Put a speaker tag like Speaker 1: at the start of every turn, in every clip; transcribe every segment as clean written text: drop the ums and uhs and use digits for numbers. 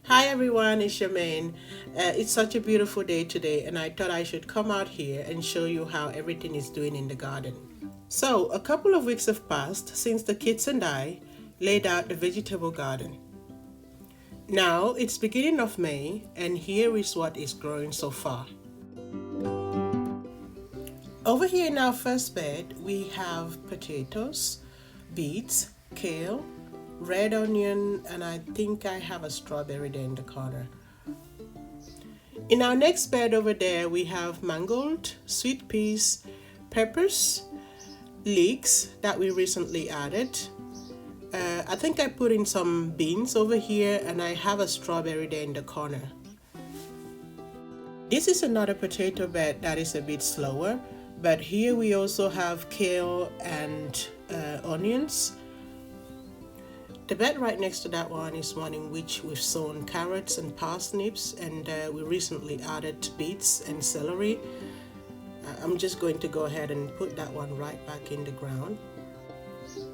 Speaker 1: Hi everyone, it's Charmaine. It's such a beautiful day today, and I thought I should come out here and show you how everything is doing in the garden. So, a couple of weeks have passed since the kids and I laid out the vegetable garden. Now it's beginning of May, and here is what is growing so far. Over here in our first bed, we have potatoes, beets, kale, red onion, and I think I have a strawberry there in the corner. In our next bed over there, we have mangold, sweet peas, peppers, leeks that we recently added. I think I put in some beans over here, and I have a strawberry there in the corner. This is another potato bed that is a bit slower, but here we also have kale and onions. The bed right next to that one is one in which we've sown carrots and parsnips, and we recently added beets and celery. I'm just going to go ahead and put that one right back in the ground.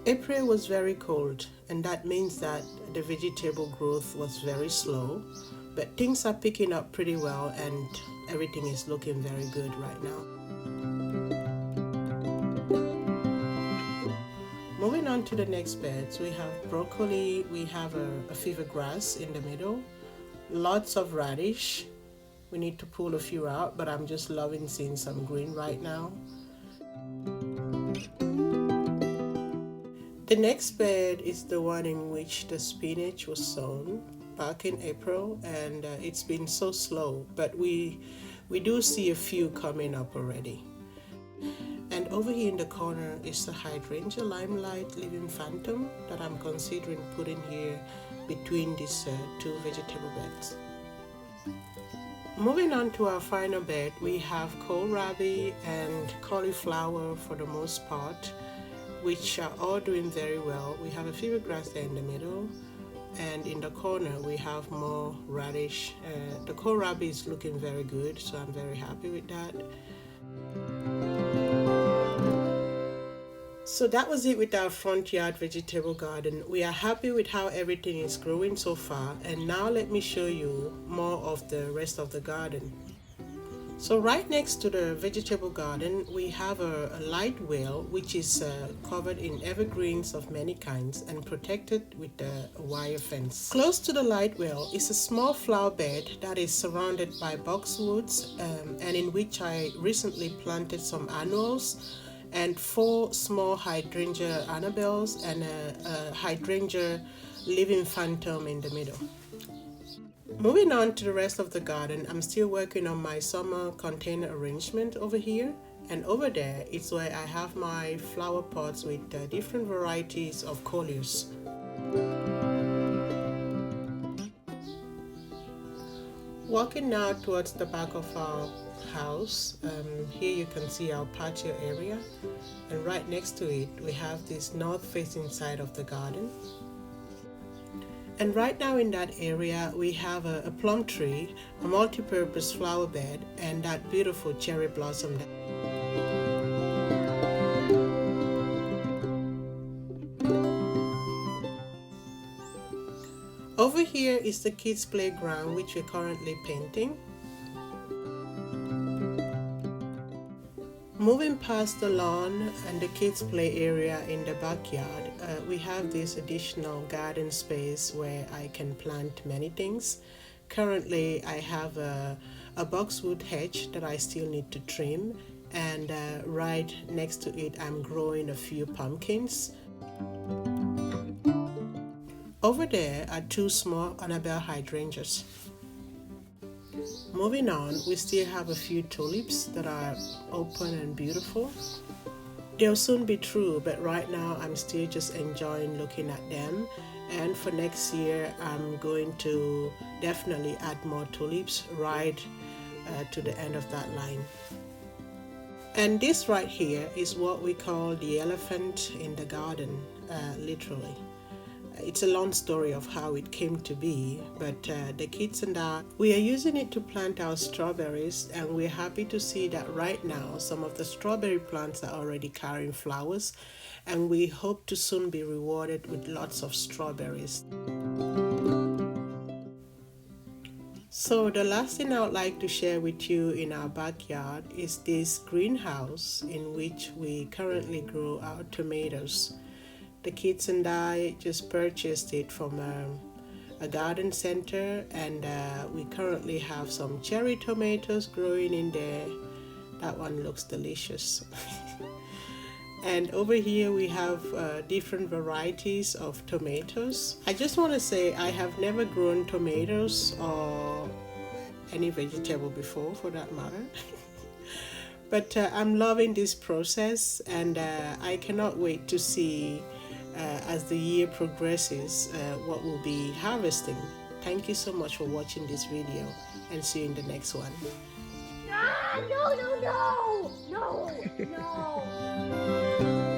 Speaker 1: April was very cold, and that means that the vegetable growth was very slow, but things are picking up pretty well and everything is looking very good right now. Moving on to the next beds, we have broccoli, we have a fever grass in the middle, lots of radish. We need to pull a few out, but I'm just loving seeing some green right now. The next bed is the one in which the spinach was sown back in April, and it's been so slow, but we do see a few coming up already. And over here in the corner is the hydrangea limelight living phantom that I'm considering putting here between these two vegetable beds. Moving on to our final bed, we have kohlrabi and cauliflower for the most part, which are all doing very well. We have a fever grass there in the middle, and in the corner we have more radish. The kohlrabi is looking very good, so I'm very happy with that. So that was it with our front yard vegetable garden. We are happy with how everything is growing so far, and now let me show you more of the rest of the garden. So right next to the vegetable garden, we have a light well which is covered in evergreens of many kinds and protected with a wire fence. Close to the light well is a small flower bed that is surrounded by boxwoods and in which I recently planted some annuals and 4 small hydrangea annabelles and a hydrangea living phantom in the middle. Moving on to the rest of the garden, I'm still working on my summer container arrangement over here, and over there is where I have my flower pots with different varieties of coleus. Walking now towards the back of our house, here you can see our patio area, and right next to it we have this north facing side of the garden. And right now in that area we have a plum tree, a multi-purpose flower bed, and that beautiful cherry blossom. Over here is the kids' playground which we're currently painting. Moving past the lawn and the kids' play area in the backyard, we have this additional garden space where I can plant many things. Currently, I have a boxwood hedge that I still need to trim, and right next to it, I'm growing a few pumpkins. Over there are 2 small Annabelle hydrangeas. Moving on, we still have a few tulips that are open and beautiful. They'll soon be through, but right now I'm still just enjoying looking at them. And for next year, I'm going to definitely add more tulips right to the end of that line. And this right here is what we call the elephant in the garden, literally. It's a long story of how it came to be, but the kids and I, we are using it to plant our strawberries, and we're happy to see that right now some of the strawberry plants are already carrying flowers, and we hope to soon be rewarded with lots of strawberries. So the last thing I would like to share with you in our backyard is this greenhouse in which we currently grow our tomatoes. The kids and I just purchased it from a garden center, and we currently have some cherry tomatoes growing in there. That one looks delicious. And over here we have different varieties of tomatoes. I just want to say I have never grown tomatoes or any vegetable before, for that matter. But I'm loving this process, and I cannot wait to see as the year progresses what we'll be harvesting. Thank you so much for watching this video, and see you in the next one.
Speaker 2: Ah, no, no, no! No! No!